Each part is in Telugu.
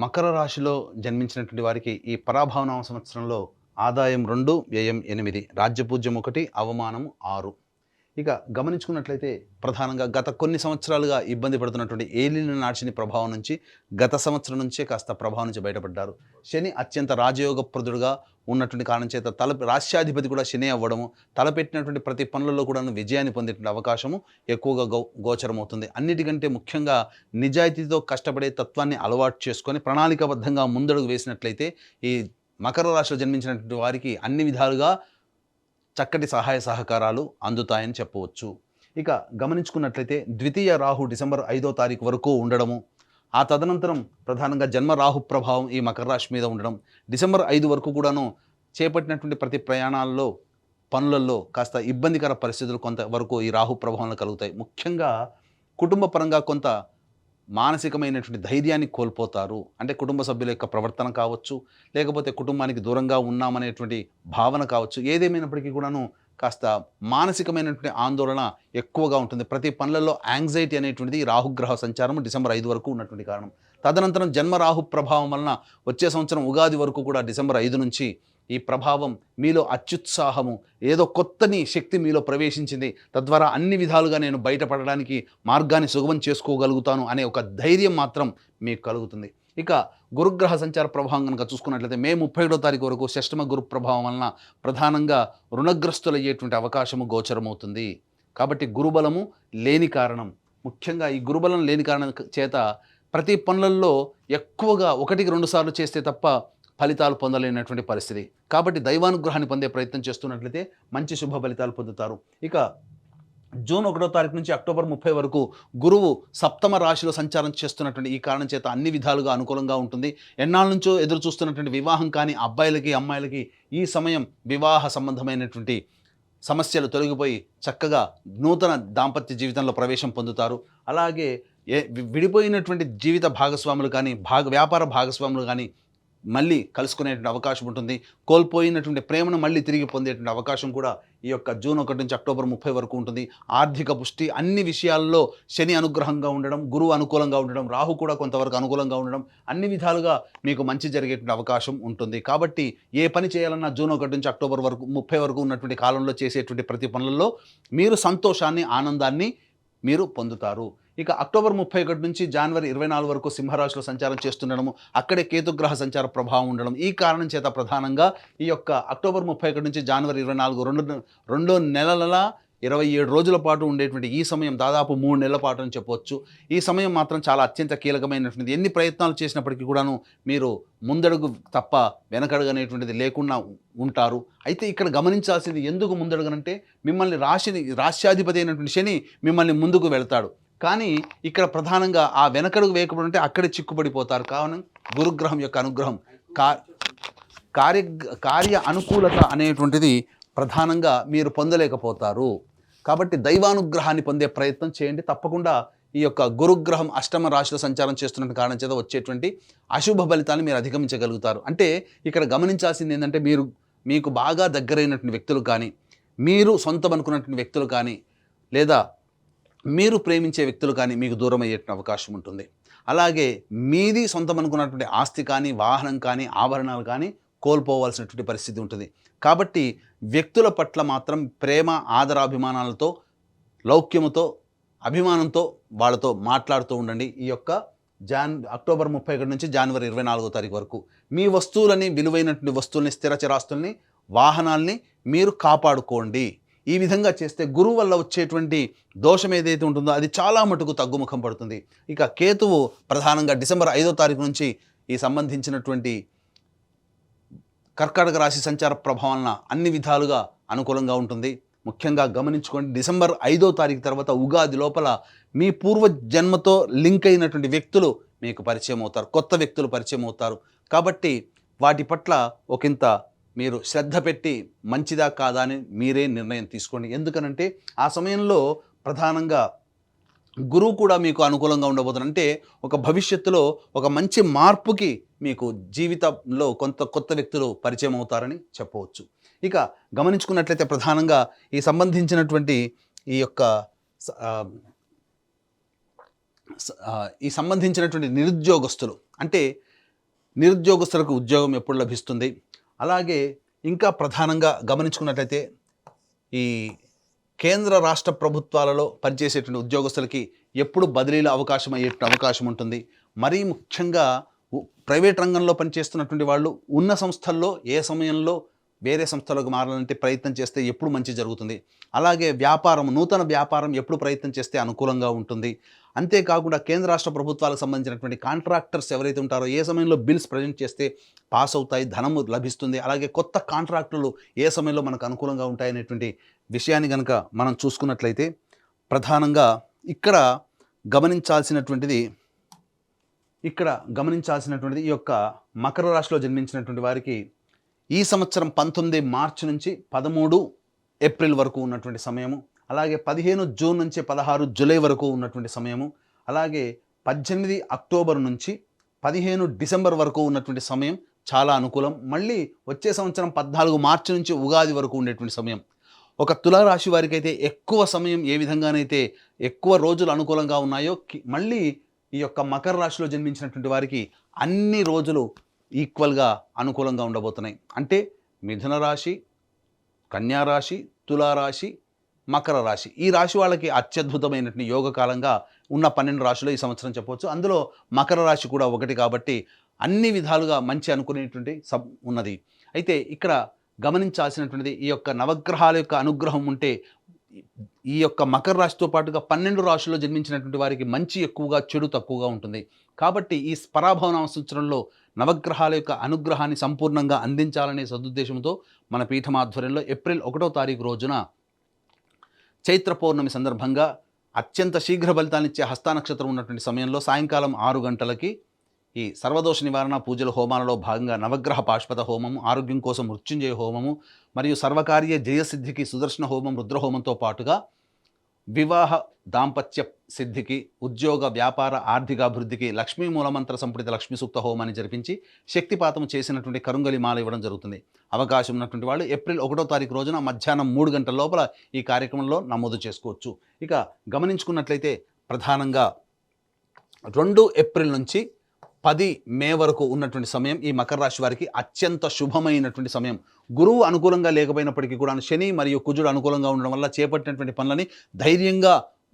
మకర రాశిలో జన్మించినటువంటి వారికి ఈ పరాభవనామ సంవత్సరంలో ఆదాయం 2, వ్యయం 8, రాజ్యపూజ్యం 1, అవమానం 6. ఇక గమనించుకున్నట్లయితే ప్రధానంగా గత కొన్ని సంవత్సరాలుగా ఇబ్బంది పడుతున్నటువంటి ఏలిన నాడిని ప్రభావం నుంచి గత సంవత్సరం నుంచే కాస్త ప్రభావం నుంచి బయటపడ్డారు. శని అత్యంత రాజయోగప్రదుడుగా ఉన్నటువంటి కారణం చేత రాష్ట్రాధిపతి కూడా శని అవ్వడము, తలపెట్టినటువంటి ప్రతి పనులలో కూడా విజయాన్ని పొందేటువంటి అవకాశము ఎక్కువగా గోచరమవుతుంది. అన్నిటికంటే ముఖ్యంగా నిజాయితీతో కష్టపడే తత్వాన్ని అలవాటు చేసుకొని ప్రణాళికాబద్ధంగా ముందడుగు వేసినట్లయితే ఈ మకర రాశిలో జన్మించినటువంటి వారికి అన్ని విధాలుగా చక్కటి సహాయ సహకారాలు అందుతాయని చెప్పవచ్చు. ఇక గమనించుకున్నట్లయితే ద్వితీయ రాహు డిసెంబర్ 5వ తారీఖు వరకు ఉండడము, ఆ తదనంతరం ప్రధానంగా జన్మ రాహు ప్రభావం ఈ మకర రాశి మీద ఉండడం, డిసెంబర్ 5 వరకు కూడాను చేపట్టినటువంటి ప్రతి ప్రయాణాల్లో పనులలో కాస్త ఇబ్బందికర పరిస్థితులు కొంతవరకు ఈ రాహు ప్రభావంలో కలుగుతాయి. ముఖ్యంగా కుటుంబ పరంగా కొంత మానసికమైనటువంటి ధైర్యాన్ని కోల్పోతారు. అంటే కుటుంబ సభ్యుల యొక్క ప్రవర్తన కావచ్చు, లేకపోతే కుటుంబానికి దూరంగా ఉన్నామనేటువంటి భావన కావచ్చు, ఏదేమైనప్పటికీ కూడాను కాస్త మానసికమైనటువంటి ఆందోళన ఎక్కువగా ఉంటుంది. ప్రతి పనులలో యాంగ్జైటీ అనేటువంటిది రాహుగ్రహ సంచారం డిసెంబర్ 5 వరకు ఉన్నటువంటి కారణం. తదనంతరం జన్మ రాహు ప్రభావం వలన వచ్చే సంవత్సరం ఉగాది వరకు కూడా డిసెంబర్ 5 నుంచి ఈ ప్రభావం మీలో అత్యుత్సాహము, ఏదో కొత్తని శక్తి మీలో ప్రవేశించింది, తద్వారా అన్ని విధాలుగా నేను బయటపడడానికి మార్గాన్ని సుగమం చేసుకోగలుగుతాను అనే ఒక ధైర్యం మాత్రం మీకు కలుగుతుంది. ఇక గురుగ్రహ సంచార ప్రభావం కనుక చూసుకున్నట్లయితే మే 31వ తారీఖు వరకు షష్టమ గురు ప్రభావం వలన ప్రధానంగా రుణగ్రస్తులయ్యేటువంటి అవకాశము గోచరమవుతుంది. కాబట్టి గురుబలము లేని కారణం, ముఖ్యంగా ఈ గురుబలం లేని కారణం చేత ప్రతి పనులలో ఎక్కువగా 1-2 సార్లు చేస్తే తప్ప ఫలితాలు పొందలేనటువంటి పరిస్థితి. కాబట్టి దైవానుగ్రహాన్ని పొందే ప్రయత్నం చేస్తున్నట్లయితే మంచి శుభ ఫలితాలు పొందుతారు. ఇక జూన్ 1వ తారీఖు నుంచి అక్టోబర్ 30 వరకు గురువు సప్తమ రాశిలో సంచారం చేస్తున్నటువంటి ఈ కారణం చేత అన్ని విధాలుగా అనుకూలంగా ఉంటుంది. ఎన్నాళ్ళ నుంచో ఎదురు చూస్తున్నటువంటి వివాహం కానీ అబ్బాయిలకి అమ్మాయిలకి ఈ సమయం వివాహ సంబంధమైనటువంటి సమస్యలు తొలగిపోయి చక్కగా నూతన దాంపత్య జీవితంలో ప్రవేశం పొందుతారు. అలాగే విడిపోయినటువంటి జీవిత భాగస్వాములు కానీ వ్యాపార భాగస్వాములు కానీ మళ్ళీ కలుసుకునేటువంటి అవకాశం ఉంటుంది. కోల్పోయినటువంటి ప్రేమను మళ్ళీ తిరిగి పొందేటువంటి అవకాశం కూడా ఈ యొక్క జూన్ 1 నుంచి అక్టోబర్ 30 వరకు ఉంటుంది. ఆర్థిక పుష్టి, అన్ని విషయాల్లో శని అనుగ్రహంగా ఉండడం, గురువు అనుకూలంగా ఉండడం, రాహు కూడా కొంతవరకు అనుకూలంగా ఉండడం, అన్ని విధాలుగా మీకు మంచి జరిగేటువంటి అవకాశం ఉంటుంది. కాబట్టి ఏ పని చేయాలన్నా జూన్ 1 నుంచి అక్టోబర్ 30 వరకు ఉన్నటువంటి కాలంలో చేసేటువంటి ప్రతి పనులలో మీరు సంతోషాన్ని, ఆనందాన్ని మీరు పొందుతారు. ఇక అక్టోబర్ 31 నుంచి జనవరి 24 వరకు సింహరాశిలో సంచారం చేస్తుండడము, అక్కడే కేతుగ్రహ సంచార ప్రభావం ఉండడం, ఈ కారణం చేత ప్రధానంగా ఈ యొక్క అక్టోబర్ 31 నుంచి జనవరి 24 రెండు నెలల 27 రోజుల పాటు ఉండేటువంటి ఈ సమయం దాదాపు 3 నెలల పాటు అని చెప్పవచ్చు. ఈ సమయం మాత్రం చాలా అత్యంత కీలకమైనటువంటిది. ఎన్ని ప్రయత్నాలు చేసినప్పటికీ కూడాను మీరు ముందడుగు తప్ప వెనకడుగు అనేటువంటిది లేకుండా ఉంటారు. అయితే ఇక్కడ గమనించాల్సింది ఎందుకు ముందడుగనంటే మిమ్మల్ని రాష్ట్రాధిపతి అయినటువంటి శని మిమ్మల్ని ముందుకు వెళ్తాడు. కానీ ఇక్కడ ప్రధానంగా ఆ వెనకడుగు వేయకపోవడం అంటే అక్కడే చిక్కుపడిపోతారు. కావున గురుగ్రహం యొక్క అనుగ్రహం, కార్య అనుకూలత అనేటువంటిది ప్రధానంగా మీరు పొందలేకపోతారు. కాబట్టి దైవానుగ్రహాన్ని పొందే ప్రయత్నం చేయండి. తప్పకుండా ఈ యొక్క గురుగ్రహం అష్టమ రాశిలో సంచారం చేస్తున్న కారణం చేత వచ్చేటువంటి అశుభ ఫలితాన్ని మీరు అధిగమించగలుగుతారు. అంటే ఇక్కడ గమనించాల్సింది ఏంటంటే మీకు బాగా దగ్గరైనటువంటి వ్యక్తులు కానీ, మీరు సొంతం అనుకున్నటువంటి వ్యక్తులు కానీ, లేదా మీరు ప్రేమించే వ్యక్తులు కానీ మీకు దూరం అయ్యే అవకాశం ఉంటుంది. అలాగే మీది సొంతం అనుకున్నటువంటి ఆస్తి కానీ, వాహనం కానీ, ఆభరణాలు కానీ కోల్పోవాల్సినటువంటి పరిస్థితి ఉంటుంది. కాబట్టి వ్యక్తుల పట్ల మాత్రం ప్రేమ, ఆదరాభిమానాలతో, లౌక్యముతో, అభిమానంతో వాళ్ళతో మాట్లాడుతూ ఉండండి. ఈ యొక్క అక్టోబర్ 31 నుంచి జనవరి 24వ తారీఖు వరకు మీ వస్తువులని, విలువైనటువంటి వస్తువుల్ని, స్థిర చిరాస్తుల్ని, వాహనాల్ని మీరు కాపాడుకోండి. ఈ విధంగా చేస్తే గురువు వల్ల వచ్చేటువంటి దోషం ఏదైతే ఉంటుందో అది చాలా మటుకు తగ్గుముఖం పడుతుంది. ఇక కేతువు ప్రధానంగా డిసెంబర్ 5వ తారీఖు నుంచి ఈ సంబంధించినటువంటి కర్కాటక రాశి సంచార ప్రభావం అన్ని విధాలుగా అనుకూలంగా ఉంటుంది. ముఖ్యంగా గమనించుకోండి, డిసెంబర్ 5వ తారీఖు తర్వాత ఉగాది లోపల మీ పూర్వ జన్మతో లింక్ అయినటువంటి వ్యక్తులు మీకు పరిచయం అవుతారు, కొత్త వ్యక్తులు పరిచయం అవుతారు. కాబట్టి వాటి పట్ల ఒకంత మీరు శ్రద్ధ పెట్టి మంచిదా కాదా అని మీరే నిర్ణయం తీసుకోండి. ఎందుకనంటే ఆ సమయంలో ప్రధానంగా గురువు కూడా మీకు అనుకూలంగా ఉండబోతున్నారు. అంటే ఒక భవిష్యత్తులో ఒక మంచి మార్పుకి మీకు జీవితంలో కొత్త వ్యక్తులు పరిచయం అవుతారని చెప్పవచ్చు. ఇక గమనించుకున్నట్లయితే ప్రధానంగా ఈ సంబంధించినటువంటి ఈ యొక్క ఈ సంబంధించినటువంటి నిరుద్యోగస్తులు, అంటే నిరుద్యోగస్తులకు ఉద్యోగం ఎప్పుడు లభిస్తుంది, అలాగే ఇంకా ప్రధానంగా గమనించుకున్నట్లయితే ఈ కేంద్ర రాష్ట్ర ప్రభుత్వాలలో పనిచేసేటువంటి ఉద్యోగస్తులకి ఎప్పుడు బదిలీల అవకాశం అయ్యేటువంటి అవకాశం ఉంటుంది. మరీ ముఖ్యంగా ప్రైవేట్ రంగంలో పనిచేస్తున్నటువంటి వాళ్ళు ఉన్న సంస్థల్లో ఏ సమయంలో వేరే సంస్థలకు మారాలంటే ప్రయత్నం చేస్తే ఎప్పుడు మంచి జరుగుతుంది, అలాగే నూతన వ్యాపారం ఎప్పుడు ప్రయత్నం చేస్తే అనుకూలంగా ఉంటుంది. అంతేకాకుండా కేంద్ర రాష్ట్ర ప్రభుత్వాలకు సంబంధించినటువంటి కాంట్రాక్టర్స్ ఎవరైతే ఉంటారో ఏ సమయంలో బిల్స్ ప్రజెంట్ చేస్తే పాస్ అవుతాయి, ధనము లభిస్తుంది, అలాగే కొత్త కాంట్రాక్టులు ఏ సమయంలో మనకు అనుకూలంగా ఉంటాయనేటువంటి విషయాన్ని కనుక మనం చూసుకున్నట్లయితే ప్రధానంగా ఇక్కడ గమనించాల్సినటువంటిది ఈ యొక్క మకర రాశిలో జన్మించినటువంటి వారికి ఈ సంవత్సరం 19 మార్చి నుంచి 13 ఏప్రిల్ వరకు ఉన్నటువంటి సమయము, అలాగే 15 జూన్ నుంచి 16 జూలై వరకు ఉన్నటువంటి సమయము, అలాగే 18 అక్టోబర్ నుంచి 15 డిసెంబర్ వరకు ఉన్నటువంటి సమయం చాలా అనుకూలం. మళ్ళీ వచ్చే సంవత్సరం 14 మార్చి నుంచి ఉగాది వరకు ఉండేటువంటి సమయం. ఒక తులారాశి వారికి అయితే ఎక్కువ సమయం ఏ విధంగానైతే ఎక్కువ రోజులు అనుకూలంగా ఉన్నాయో మళ్ళీ ఈ యొక్క మకర రాశిలో జన్మించినటువంటి వారికి అన్ని రోజులు ఈక్వల్గా అనుకూలంగా ఉండబోతున్నాయి. అంటే మిథున రాశి, కన్యా రాశి, తులారాశి, మకర రాశి ఈ రాశి వాళ్ళకి అత్యద్భుతమైనటువంటి యోగకాలంగా ఉన్న 12 రాశులు ఈ సంవత్సరం చెప్పవచ్చు. అందులో మకర రాశి కూడా ఒకటి కాబట్టి అన్ని విధాలుగా మంచి అనుకునేటువంటి ఉన్నది. అయితే ఇక్కడ గమనించాల్సినటువంటిది ఈ యొక్క నవగ్రహాల యొక్క అనుగ్రహం ఉంటే ఈ యొక్క మకర రాశితో పాటుగా 12 రాశుల్లో జన్మించినటువంటి వారికి మంచి ఎక్కువగా, చెడు తక్కువగా ఉంటుంది. కాబట్టి ఈ పరాభవనామ సంవత్సరంలో నవగ్రహాల యొక్క అనుగ్రహాన్ని సంపూర్ణంగా అందించాలనే సదుద్దేశంతో మన పీఠం ఆధ్వర్యంలో ఏప్రిల్ 1వ తారీఖు రోజున చైత్ర పౌర్ణమి సందర్భంగా అత్యంత శీఘ్ర ఫలితాన్నిచ్చే హస్త నక్షత్రం ఉన్నటువంటి సమయంలో సాయంకాలం 6 గంటలకి ఈ సర్వదోష నివారణ పూజల హోమాలలో భాగంగా నవగ్రహ పాశుపత హోమము, ఆరోగ్యం కోసం మృత్యుంజయ హోమము మరియు సర్వకార్య జయసిద్ధికి సుదర్శన హోమం, రుద్రహోమంతో పాటుగా వివాహ దాంపత్య సిద్ధికి, ఉద్యోగ వ్యాపార ఆర్థికాభివృద్ధికి లక్ష్మీ మూలమంత్ర సంపుటిత లక్ష్మీ సూక్త హోమాన్ని జరిపించి శక్తిపాతం చేసినటువంటి కరుంగలి మాల ఇవ్వడం జరుగుతుంది. అవకాశం ఉన్నటువంటి వాళ్ళు ఏప్రిల్ 1వ తారీఖు రోజున మధ్యాహ్నం 3 గంటల లోపల ఈ కార్యక్రమంలో నమోదు చేసుకోవచ్చు. ఇక గమనించుకున్నట్లయితే ప్రధానంగా 2 ఏప్రిల్ నుంచి 10 మే వరకు ఉన్నటువంటి సమయం ఈ మకర రాశి వారికి అత్యంత శుభమైనటువంటి సమయం. గురువు అనుకూలంగా లేకపోయినప్పటికీ కూడా శని మరియు కుజుడు అనుకూలంగా ఉండడం వల్ల చేపట్టినటువంటి పనులని ధైర్యంగా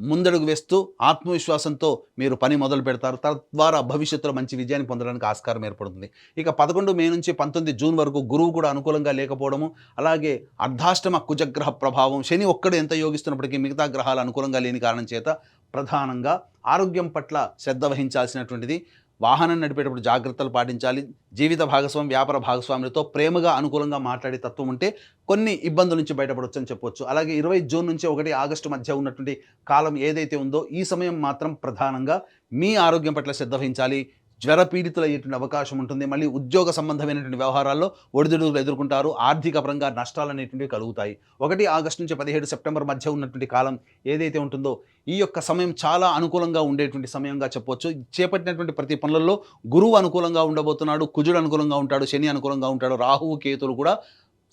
ముందడుగు వేస్తూ ఆత్మవిశ్వాసంతో మీరు పని మొదలు పెడతారు. తద్వారా భవిష్యత్తులో మంచి విజయాన్ని పొందడానికి ఆస్కారం ఏర్పడుతుంది. ఇక 11 మే నుంచి 19 జూన్ వరకు గురువు కూడా అనుకూలంగా లేకపోవడము, అలాగే అర్ధాష్టమ కుజగ్రహ ప్రభావం, శని ఒక్కడు ఎంత యోగిస్తున్నప్పటికీ మిగతా గ్రహాలు అనుకూలంగా లేని కారణం చేత ప్రధానంగా ఆరోగ్యం పట్ల శ్రద్ధ వహించాల్సినటువంటిది, వాహనం నడిపేటప్పుడు జాగ్రత్తలు పాటించాలి. జీవిత భాగస్వామి, వ్యాపార భాగస్వాములతో ప్రేమగా అనుకూలంగా మాట్లాడే తత్వం ఉంటే కొన్ని ఇబ్బందుల నుంచి బయటపడవచ్చు అని చెప్పొచ్చు. అలాగే 20 జూన్ నుంచి 1 ఆగస్టు మధ్య ఉన్నటువంటి కాలం ఏదైతే ఉందో ఈ సమయం మాత్రం ప్రధానంగా మీ ఆరోగ్యం పట్ల శ్రద్ధ వహించాలి. జ్వర పీడితులు అయ్యేటువంటి అవకాశం ఉంటుంది. మళ్ళీ ఉద్యోగ సంబంధమైనటువంటి వ్యవహారాల్లో ఒడిదుడుకులు ఎదుర్కొంటారు. ఆర్థిక పరంగా నష్టాలు అనేటువంటివి కలుగుతాయి. 1 ఆగస్టు నుంచి 17 సెప్టెంబర్ మధ్య ఉన్నటువంటి కాలం ఏదైతే ఉంటుందో ఈ యొక్క సమయం చాలా అనుకూలంగా ఉండేటువంటి సమయంగా చెప్పవచ్చు. చేపట్టినటువంటి ప్రతి పనులలో గురువు అనుకూలంగా ఉండబోతున్నాడు, కుజుడు అనుకూలంగా ఉంటాడు, శని అనుకూలంగా ఉంటాడు, రాహువు కేతులు కూడా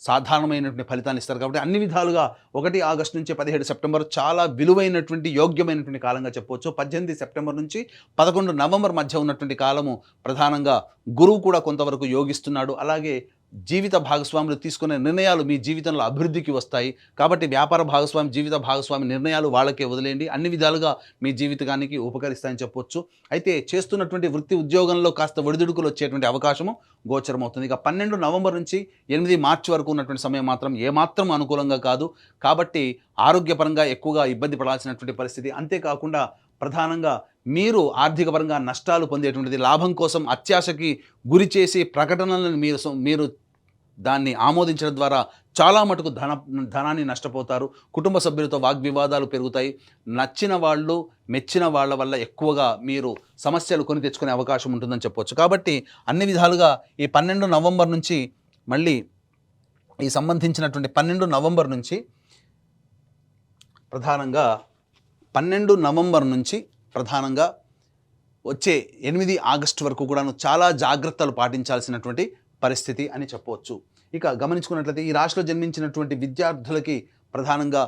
సాధారణమైనటువంటి ఫలితాన్ని ఇస్తారు. కాబట్టి అన్ని విధాలుగా 1 ఆగస్టు నుంచి 17 సెప్టెంబర్ చాలా విలువైనటువంటి, యోగ్యమైనటువంటి కాలంగా చెప్పవచ్చు. 18 సెప్టెంబర్ నుంచి 11 నవంబర్ మధ్య ఉన్నటువంటి కాలము ప్రధానంగా గురువు కూడా కొంతవరకు యోగిస్తున్నాడు. అలాగే జీవిత భాగస్వాములు తీసుకునే నిర్ణయాలు మీ జీవితంలో అభివృద్ధికి వస్తాయి. కాబట్టి వ్యాపార భాగస్వామి, జీవిత భాగస్వామి నిర్ణయాలు వాళ్ళకే వదిలేయండి. అన్ని విధాలుగా మీ జీవితానికి ఉపకరిస్తాయని చెప్పొచ్చు. అయితే చేస్తున్నటువంటి వృత్తి ఉద్యోగంలో కాస్త ఒడిదుడుకులు వచ్చేటువంటి అవకాశము గోచరమవుతుంది. ఇక 12 నవంబర్ నుంచి 8 మార్చి వరకు ఉన్నటువంటి సమయం మాత్రం ఏమాత్రం అనుకూలంగా కాదు. కాబట్టి ఆరోగ్యపరంగా ఎక్కువగా ఇబ్బంది పడాల్సినటువంటి పరిస్థితి. అంతేకాకుండా ప్రధానంగా మీరు ఆర్థిక పరంగా నష్టాలు పొందేటువంటిది, లాభం కోసం అత్యాశకి గురి చేసి ప్రకటనలను మీరు దాన్ని ఆమోదించడం ద్వారా చాలా మటుకు ధనాన్ని నష్టపోతారు. కుటుంబ సభ్యులతో వాగ్వివాదాలు పెరుగుతాయి. నచ్చిన వాళ్ళు, మెచ్చిన వాళ్ళ వల్ల ఎక్కువగా మీరు సమస్యలు కొని తెచ్చుకునే అవకాశం ఉంటుందని చెప్పవచ్చు. కాబట్టి అన్ని విధాలుగా ఈ 12 నవంబర్ నుంచి మళ్ళీ ఈ సంబంధించినటువంటి 12 నవంబర్ నుంచి ప్రధానంగా 12 నవంబర్ నుంచి ప్రధానంగా వచ్చే 8 ఆగస్టు వరకు కూడాను చాలా జాగ్రత్తలు పాటించాల్సినటువంటి పరిస్థితి అని చెప్పవచ్చు. ఇక గమనించుకున్నట్లయితే ఈ రాశిలో జన్మించినటువంటి విద్యార్థులకి ప్రధానంగా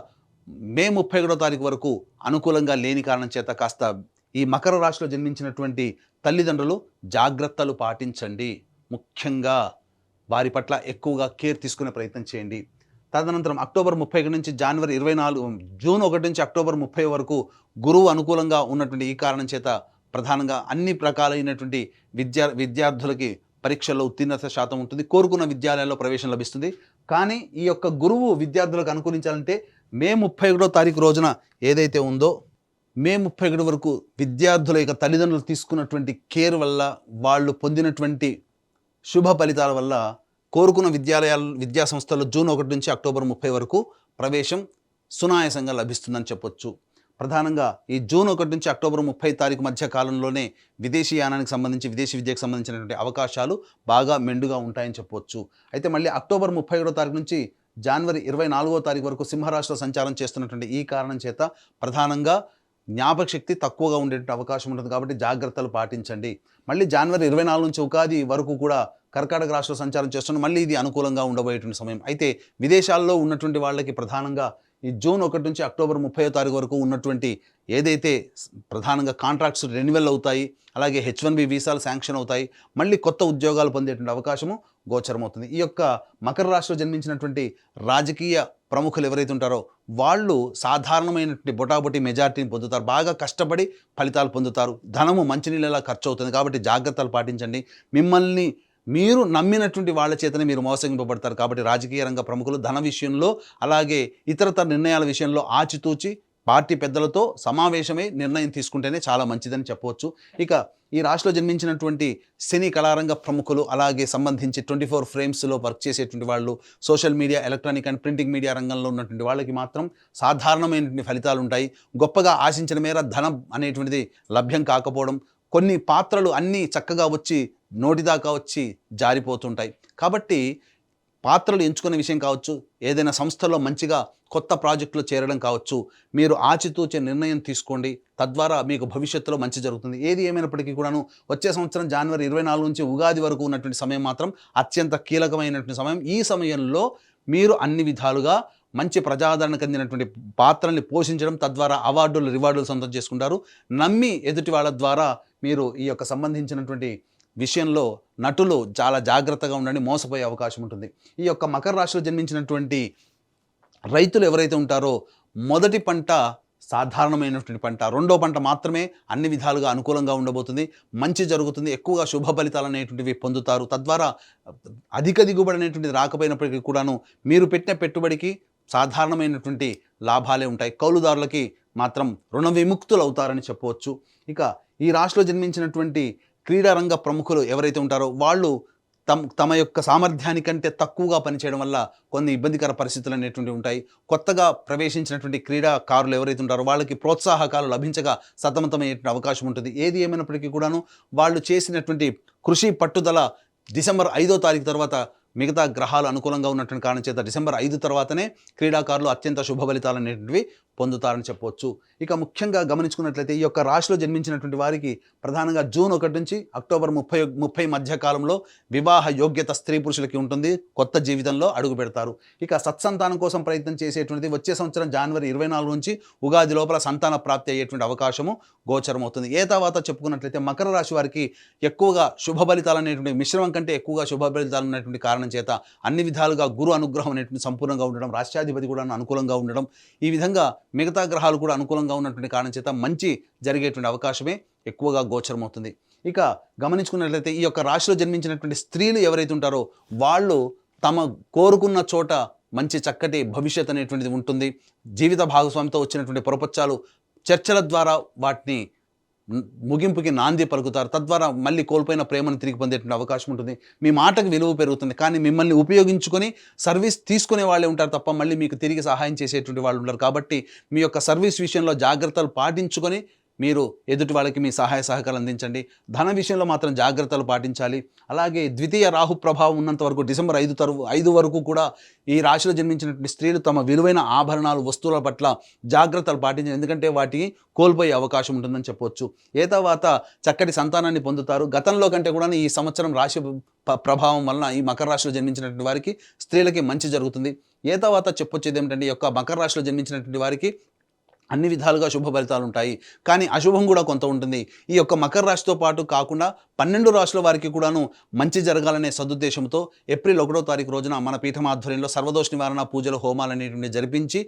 మే 31వ తారీఖు వరకు అనుకూలంగా లేని కారణం చేత కాస్త ఈ మకర రాశిలో జన్మించినటువంటి తల్లిదండ్రులు జాగ్రత్తలు పాటించండి. ముఖ్యంగా వారి పట్ల ఎక్కువగా కేర్ తీసుకునే ప్రయత్నం చేయండి. తదనంతరం అక్టోబర్ 31 నుంచి జనవరి 24 జూన్ 1 నుంచి అక్టోబర్ 30 వరకు గురువు అనుకూలంగా ఉన్నటువంటి ఈ కారణం చేత ప్రధానంగా అన్ని రకాలైనటువంటి విద్యార్థులకి పరీక్షల్లో ఉత్తీర్ణత శాతం ఉంటుంది. కోరుకున్న విద్యాలయాల్లో ప్రవేశం లభిస్తుంది. కానీ ఈ యొక్క గురువు విద్యార్థులకు అనుకూలించాలంటే మే 31 తారీఖు రోజున ఏదైతే ఉందో మే 31 వరకు విద్యార్థుల యొక్క తల్లిదండ్రులు తీసుకున్నటువంటి కేర్ వల్ల, వాళ్ళు పొందినటువంటి శుభ ఫలితాల వల్ల కోరుకున్న విద్యా సంస్థల్లో జూన్ 1 నుంచి అక్టోబర్ 30 వరకు ప్రవేశం సునాయాసంగా లభిస్తుందని చెప్పొచ్చు. ప్రధానంగా ఈ జూన్ 1 నుంచి అక్టోబర్ 30 తారీఖు మధ్య కాలంలోనే విదేశీ యానానికి సంబంధించి, విదేశీ విద్యకు సంబంధించినటువంటి అవకాశాలు బాగా మెండుగా ఉంటాయని చెప్పొచ్చు. అయితే మళ్ళీ అక్టోబర్ 31 తారీఖు నుంచి జనవరి 24 తారీఖు వరకు సింహరాశిలో సంచారం చేస్తున్నటువంటి ఈ కారణం చేత ప్రధానంగా జ్ఞాపక శక్తి తక్కువగా ఉండేటువంటి అవకాశం ఉంటుంది. కాబట్టి జాగ్రత్తలు పాటించండి. మళ్ళీ జనవరి 24 నుంచి ఉగాది వరకు కూడా కర్కాటక రాశిలో సంచారం చేస్తున్న మళ్ళీ ఇది అనుకూలంగా ఉండబోయేటువంటి సమయం. అయితే విదేశాల్లో ఉన్నటువంటి వాళ్ళకి ప్రధానంగా ఈ జూన్ 1 నుంచి అక్టోబర్ 30 తారీఖు వరకు ఉన్నటువంటి ఏదైతే ప్రధానంగా కాంట్రాక్ట్స్ రెన్యువల్ అవుతాయి, అలాగే H1B వీసాలు శాంక్షన్ అవుతాయి, మళ్ళీ కొత్త ఉద్యోగాలు పొందేటువంటి అవకాశము గోచరమవుతుంది. ఈ యొక్క మకర రాశిలో జన్మించినటువంటి రాజకీయ ప్రముఖులు ఎవరైతే ఉంటారో వాళ్ళు సాధారణమైనటువంటి బొటాబొటి మెజారిటీని పొందుతారు. బాగా కష్టపడి ఫలితాలు పొందుతారు. ధనము మంచినీళ్ళలా ఖర్చు అవుతుంది. కాబట్టి జాగ్రత్తలు పాటించండి. మిమ్మల్ని మీరు నమ్మినటువంటి వాళ్ళ చేతనే మీరు మోసగింపబడతారు. కాబట్టి రాజకీయ రంగ ప్రముఖులు ధన విషయంలో, అలాగే ఇతరతర నిర్ణయాల విషయంలో ఆచితూచి పార్టీ పెద్దలతో సమావేశమై నిర్ణయం తీసుకుంటేనే చాలా మంచిదని చెప్పవచ్చు. ఇక ఈ రాశిలో జన్మించినటువంటి సినీ కళారంగ ప్రముఖులు, అలాగే సంబంధించి 24 ఫ్రేమ్స్లో వర్క్ చేసేటువంటి వాళ్ళు, social media, electronic and printing media రంగంలో ఉన్నటువంటి వాళ్ళకి మాత్రం సాధారణమైనటువంటి ఫలితాలు ఉంటాయి. గొప్పగా ఆశించిన మేర ధనం అనేటువంటిది లభ్యం కాకపోవడం, కొన్ని పాత్రలు అన్నీ చక్కగా వచ్చి నోటిదాకా వచ్చి జారిపోతుంటాయి. కాబట్టి పాత్రలు ఎంచుకునే విషయం కావచ్చు, ఏదైనా సంస్థలో మంచిగా కొత్త ప్రాజెక్టులో చేరడం కావచ్చు, మీరు ఆచితూచే నిర్ణయం తీసుకోండి. తద్వారా మీకు భవిష్యత్తులో మంచి జరుగుతుంది. ఏది ఏమైనప్పటికీ కూడాను వచ్చే సంవత్సరం జనవరి 24 నుంచి ఉగాది వరకు ఉన్నటువంటి సమయం మాత్రం అత్యంత కీలకమైనటువంటి సమయం. ఈ సమయంలో మీరు అన్ని విధాలుగా మంచి ప్రజాదరణ చెందినటువంటి పాత్రల్ని పోషించడం, తద్వారా అవార్డులు, రివార్డులు సొంతం చేసుకుంటారు. నమ్మి ఎదుటి వాళ్ళ ద్వారా మీరు ఈ యొక్క సంబంధించినటువంటి విషయంలో నటులు చాలా జాగ్రత్తగా ఉండండి, మోసపోయే అవకాశం ఉంటుంది. ఈ యొక్క మకర రాశిలో జన్మించినటువంటి రైతులు ఎవరైతే ఉంటారో మొదటి పంట సాధారణమైనటువంటి పంట, రెండో పంట మాత్రమే అన్ని విధాలుగా అనుకూలంగా ఉండబోతుంది. మంచి జరుగుతుంది. ఎక్కువగా శుభ ఫలితాలు అనేటువంటివి పొందుతారు. తద్వారా అధిక దిగుబడి అనేటువంటిది రాకపోయినప్పటికీ కూడాను మీరు పెట్టిన పెట్టుబడికి సాధారణమైనటువంటి లాభాలే ఉంటాయి. కౌలుదారులకి మాత్రం రుణ విముక్తులు అవుతారని చెప్పవచ్చు. ఇక ఈ రాశిలో జన్మించినటువంటి క్రీడారంగ ప్రముఖులు ఎవరైతే ఉంటారో వాళ్ళు తమ యొక్క సామర్థ్యానికంటే తక్కువగా పనిచేయడం వల్ల కొన్ని ఇబ్బందికర పరిస్థితులు అనేటువంటివి ఉంటాయి. కొత్తగా ప్రవేశించినటువంటి క్రీడాకారులు ఎవరైతే ఉంటారో వాళ్ళకి ప్రోత్సాహకాలు లభించగా సతమతమయ్యేటువంటి అవకాశం ఉంటుంది. ఏది ఏమైనప్పటికీ కూడాను వాళ్ళు చేసినటువంటి కృషి, పట్టుదల డిసెంబర్ 5వ తారీఖు తర్వాత మిగతా గ్రహాలు అనుకూలంగా ఉన్నటువంటి కారణం చేత డిసెంబర్ 5 తర్వాతనే క్రీడాకారులు అత్యంత శుభ ఫలితాలు అనేటువంటివి పొందుతారని చెప్పవచ్చు. ఇక ముఖ్యంగా గమనించుకున్నట్లయితే ఈ యొక్క రాశిలో జన్మించినటువంటి వారికి ప్రధానంగా జూన్ 1 నుంచి అక్టోబర్ 30 మధ్య కాలంలో వివాహ యోగ్యత స్త్రీ పురుషులకి ఉంటుంది. కొత్త జీవితంలో అడుగు పెడతారు. ఇక సత్సంతానం కోసం ప్రయత్నం చేసేటువంటిది వచ్చే సంవత్సరం జనవరి 24 నుంచి ఉగాది లోపల సంతాన ప్రాప్తి అయ్యేటువంటి అవకాశము గోచరమవుతుంది. ఏ తర్వాత చెప్పుకున్నట్లయితే మకర రాశి వారికి ఎక్కువగా శుభ ఫలితాలు అనేటువంటి మిశ్రమం కంటే ఎక్కువగా శుభ ఫలితాలు ఉన్నటువంటి కారణం చేత అన్ని విధాలుగా గురు అనుగ్రహం అనేటువంటి సంపూర్ణంగా ఉండడం, రాష్ట్రాధిపతి కూడా అనుకూలంగా ఉండడం, ఈ విధంగా మిగతా గ్రహాలు కూడా అనుకూలంగా ఉన్నటువంటి కారణం చేత మంచి జరిగేటువంటి అవకాశమే ఎక్కువగా గోచరమవుతుంది. ఇక గమనించుకున్నట్లయితే ఈ యొక్క రాశిలో జన్మించినటువంటి స్త్రీలు ఎవరైతే ఉంటారో వాళ్ళు తమ కోరుకున్న చోట మంచి చక్కటి భవిష్యత్ అనేటువంటిది ఉంటుంది. జీవిత భాగస్వామితో వచ్చినటువంటి పొరపచ్చాలు చర్చల ద్వారా వాటిని ముగింపుకి నాంది పలుకుతారు. తద్వారా మళ్ళీ కోల్పోయిన ప్రేమను తిరిగి పొందేటువంటి అవకాశం ఉంటుంది. మీ మాటకు విలువ పెరుగుతుంది. కానీ మిమ్మల్ని ఉపయోగించుకొని సర్వీస్ తీసుకునే వాళ్ళే ఉంటారు తప్ప మళ్ళీ మీకు తిరిగి సహాయం చేసేటువంటి వాళ్ళు ఉంటారు. కాబట్టి మీ యొక్క సర్వీస్ విషయంలో జాగ్రత్తలు పాటించుకొని మీరు ఎదుటి వాళ్ళకి మీ సహాయ సహకారాలు అందించండి. ధన విషయంలో మాత్రం జాగ్రత్తలు పాటించాలి. అలాగే ద్వితీయ రాహు ప్రభావం ఉన్నంత వరకు డిసెంబర్ 5 వరకు కూడా ఈ రాశిలో జన్మించినటువంటి స్త్రీలు తమ విలువైన ఆభరణాలు, వస్తువుల పట్ల జాగ్రత్తలు పాటించాలి. ఎందుకంటే వాటికి కోల్పోయే అవకాశం ఉంటుందని చెప్పవచ్చు. ఏ తర్వాత చక్కటి సంతానాన్ని పొందుతారు. గతంలో కంటే కూడా ఈ సంవత్సరం రాశి ప్రభావం వలన ఈ మకర రాశిలో జన్మించినటువంటి వారికి స్త్రీలకి మంచి జరుగుతుంది. ఏ తర్వాత చెప్పొచ్చేది ఏమిటంటే ఈ యొక్క మకర రాశిలో జన్మించినటువంటి వారికి అన్ని విధాలుగా శుభ ఫలితాలు ఉంటాయి. కానీ అశుభం కూడా కొంత ఉంటుంది. ఈ యొక్క మకర రాశితో పాటు కాకుండా 12 రాశుల వారికి కూడాను మంచి జరగాలనే సదుద్దేశంతో ఏప్రిల్ 1వ తారీఖు రోజున మన పీఠం ఆధ్వర్యంలో సర్వదోష నివారణ పూజలు, హోమాలనేటువంటివి జరిపించి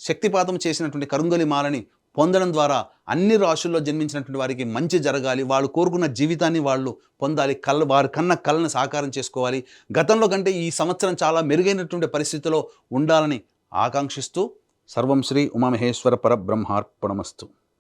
శక్తిపాతం చేసినటువంటి కరుంగలి మాలని పొందడం ద్వారా అన్ని రాశుల్లో జన్మించినటువంటి వారికి మంచి జరగాలి, వాళ్ళు కోరుకున్న జీవితాన్ని వాళ్ళు పొందాలి, వారి కన్న కళ్ళని సాకారం చేసుకోవాలి, గతంలో కంటే ఈ సంవత్సరం చాలా మెరుగైనటువంటి పరిస్థితిలో ఉండాలని ఆకాంక్షిస్తూ సర్వం శ్రీ ఉమామహేశ్వర పరబ్రహ్మార్పణమస్తు.